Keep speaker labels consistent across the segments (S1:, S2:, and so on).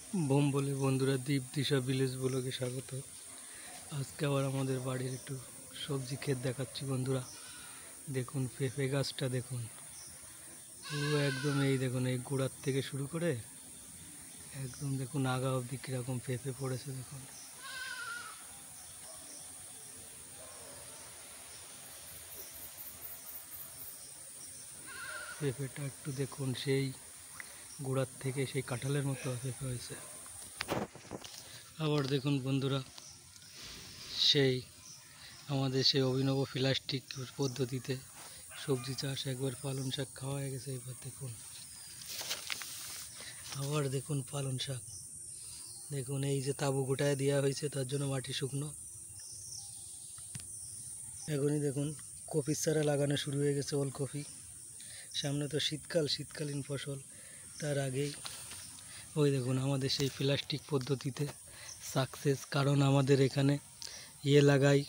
S1: Bomb বলে বন্ধুরা, দীপ দিশা village ব্লগে স্বাগত। আজকে আবার আমাদের বাড়ির একটু সবজি ক্ষেত দেখাচ্ছি বন্ধুরা। দেখুন পেঁপে গাছটা দেখুন, পুরো একদম এই দেখুন, এই গোড়ার থেকে শুরু করে একদম দেখুন আগা অবধি কীরকম পেঁপে পড়েছে দেখুন। পেঁপেটা একটু দেখুন, সেই গোড়ার থেকে সেই কাঁঠালের মতো পেঁপে হয়েছে। আবার দেখুন বন্ধুরা, সেই আমাদের সেই অভিনব প্লাস্টিক পদ্ধতিতে সবজি চাষ, একবার পালং শাক খাওয়া হয়ে গেছে, এবার দেখুন আবার দেখুন পালং শাক। দেখুন এই যে তাঁবু গোটায় দেওয়া হয়েছে, তার জন্য মাটি শুকনো। এখনই দেখুন কপির চারা লাগানো শুরু হয়ে গেছে, ওলকপি। সামনে তো শীতকালীন ফসল, তার আগেই ওই দেখুন আমাদের সেই প্লাস্টিক পদ্ধতিতে সাকসেস। কারণ আমাদের এখানে লাগাই,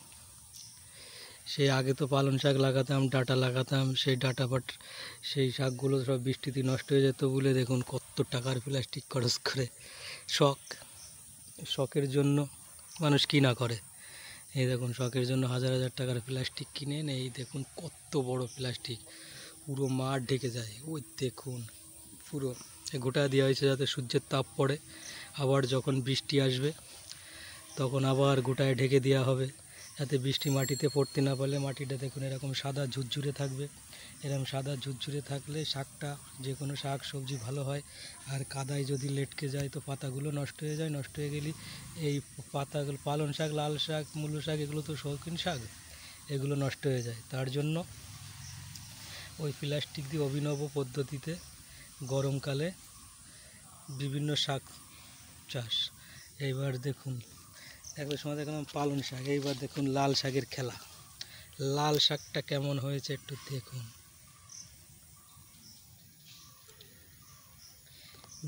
S1: সেই আগে তো পালং শাক লাগাতাম, ডাঁটা লাগাতাম, সেই ডাঁটা সেই শাকগুলো সব বৃষ্টিতে নষ্ট হয়ে যেত বলে দেখুন কত টাকার প্লাস্টিক খরচ করে। শখের জন্য মানুষ কি না করে। এই দেখুন শখের জন্য হাজার হাজার টাকার প্লাস্টিক কিনে এনে, এই দেখুন কত বড় প্লাস্টিক, পুরো মাঠ ঢেকে যায়। ওই দেখুন পুরো গোটা দেওয়া হয়েছে যাতে সূর্যের তাপ পড়ে, আবার যখন বৃষ্টি আসবে তখন আবার গোটায় ঢেকে দেওয়া হবে, যাতে বৃষ্টি মাটিতে পড়তে না পারলে মাটিটা দেখুন এরকম সাদা ঝুরঝুরে থাকবে। এরকম সাদা ঝুরঝুরে থাকলে শাকটা, যে কোনো শাক সবজি ভালো হয়। আর কাদায় যদি লেটকে যায় তো পাতাগুলো নষ্ট হয়ে যায়। নষ্ট হয়ে গেলে এই পাতাগুলো, পালং শাক, লাল শাক, মূলো শাক, এগুলো তো শৌখিন শাক, এগুলো নষ্ট হয়ে যায়। তার জন্য ওই প্লাস্টিক দিয়ে অভিনব পদ্ধতিতে গরমকালে বিভিন্ন শাক চাষ। এইবার দেখুন একবার সময় দেখলাম পালং শাক, এইবার দেখুন লাল শাকের খেলা। লাল শাকটা কেমন হয়েছে একটু দেখুন।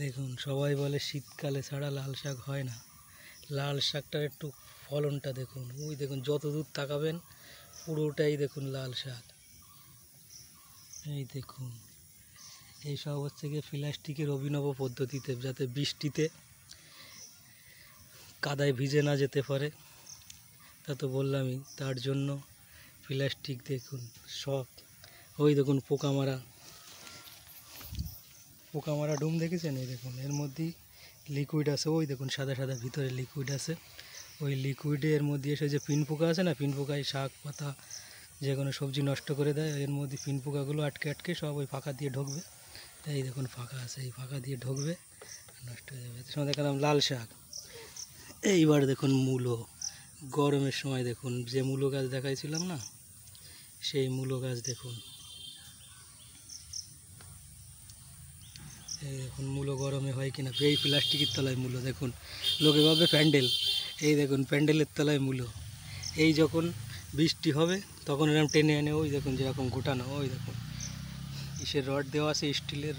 S1: দেখুন সবাই বলে শীতকালে ছাড়া লাল শাক হয় না। লাল শাকটার একটু ফলনটা দেখুন, ওই দেখুন যত দূর তাকাবেন পুরোটাই দেখুন লাল শাক। এই দেখুন এইসব হচ্ছে গিয়ে প্লাস্টিকের অভিনব পদ্ধতিতে, যাতে বৃষ্টিতে কাদায় ভিজে না যেতে পারে। তা তো বললামই, তার জন্য প্লাস্টিক দেখুন সব। ওই দেখুন পোকা মারা ডুম দেখেছেন? এই দেখুন এর মধ্যেই লিকুইড আছে, ওই দেখুন সাদা সাদা ভিতরে লিকুইড আছে। ওই লিকুইডের মধ্যে এসে যে পিন পোকা আছে না, পিন পোকায় শাক পাতা যে কোনো সবজি নষ্ট করে দেয়। এর মধ্যে পিন পোকাগুলো আটকে আটকে সব ওই ফাঁকা দিয়ে ঢুকবে। এই দেখুন ফাঁকা আছে, এই ফাঁকা দিয়ে ঢুকবে, নষ্ট হয়ে যাবে। এর সময় দেখালাম লাল শাক। এইবার দেখুন মূলো। গরমের সময় দেখুন যে মূলো গাছ দেখাইছিলাম না, সেই মূলো গাছ দেখুন। এই দেখুন মূলো গরমে হয় কিনা, এই প্লাস্টিকের তলায় মূলো দেখুন। লোকে ভাবে প্যান্ডেল, এই দেখুন প্যান্ডেলের তলায় মূলো। এই যখন বৃষ্টি হবে তখন এরকম টেনে এনে, ওই দেখুন যেরকম গোটানো, ওই দেখুন ইসের রড দেওয়া আছে, স্টিলের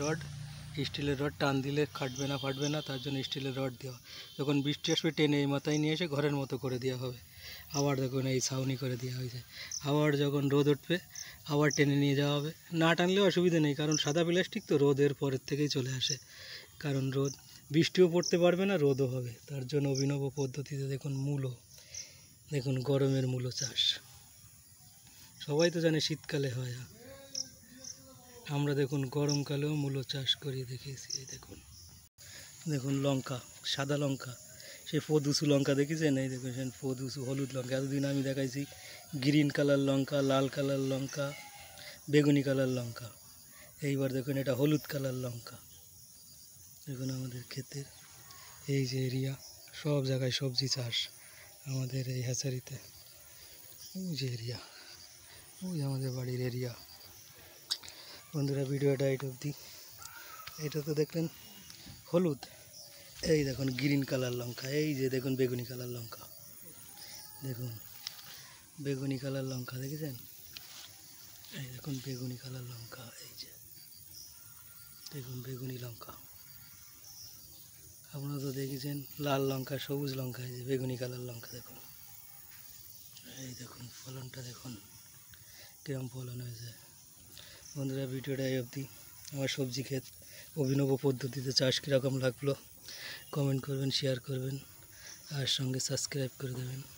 S1: রড টান দিলে ফাটবে না, তার জন্য স্টিলের রড দেওয়া। যখন বৃষ্টি আসবে টেনে এই মাথায় নিয়ে এসে ঘরের মতো করে দেওয়া হবে। আবার দেখুন এই ছাউনি করে দেওয়া হয়েছে। আবার যখন রোদ উঠবে আবার টেনে নিয়ে যাওয়া হবে। না টানলেও অসুবিধা নেই, কারণ সাদা প্লাস্টিক তো রোদের পরের থেকেই চলে আসে। কারণ বৃষ্টিও পড়তে পারবে না, রোদও হবে। তার জন্য অভিনব পদ্ধতিতে দেখুন মূলো, দেখুন গরমের মূলো চাষ। সবাই তো জানে শীতকালে হয়, আমরা দেখুন গরমকালেও মূলো চাষ করি দেখিয়েছি। এই দেখুন দেখুন লঙ্কা, সাদা লঙ্কা, সেই পদুসু লঙ্কা দেখেছেন? এই দেখেছেন পদুসু হলুদ লঙ্কা। এতদিন আমি দেখাইছি গ্রিন কালার লঙ্কা, লাল কালার লঙ্কা, বেগুনি কালার লঙ্কা। এইবার দেখুন এটা হলুদ কালার লঙ্কা। দেখুন আমাদের ক্ষেতের এই যে এরিয়া, সব জায়গায় সবজি চাষ আমাদের এই হ্যাচারিতে। ওই যে এরিয়া, ওই আমাদের বাড়ির এরিয়া। বন্ধুরা ভিডিওটা এইট অবধি। এটা তো দেখলেন হলুদ, এই দেখুন গ্রিন কালার লঙ্কা, এই যে দেখুন বেগুনি কালার লঙ্কা। দেখুন বেগুনি কালার লঙ্কা দেখেছেন? এই দেখুন বেগুনি কালার লঙ্কা, এই যে দেখুন বেগুনি লঙ্কা। আপনারা তো দেখেছেন লাল লঙ্কা, সবুজ লঙ্কা, এই যে বেগুনি কালার লঙ্কা দেখুন। এই দেখুন ফলনটা দেখুন কিরম ফলন হয়েছে। বন্ধুরা ভিডিওটা এই অবধি। আমার সবজি ক্ষেত অভিনব পদ্ধতিতে চাষ কীরকম লাগলো কমেন্ট করবেন, শেয়ার করবেন আর সঙ্গে সাবস্ক্রাইব করে দেবেন।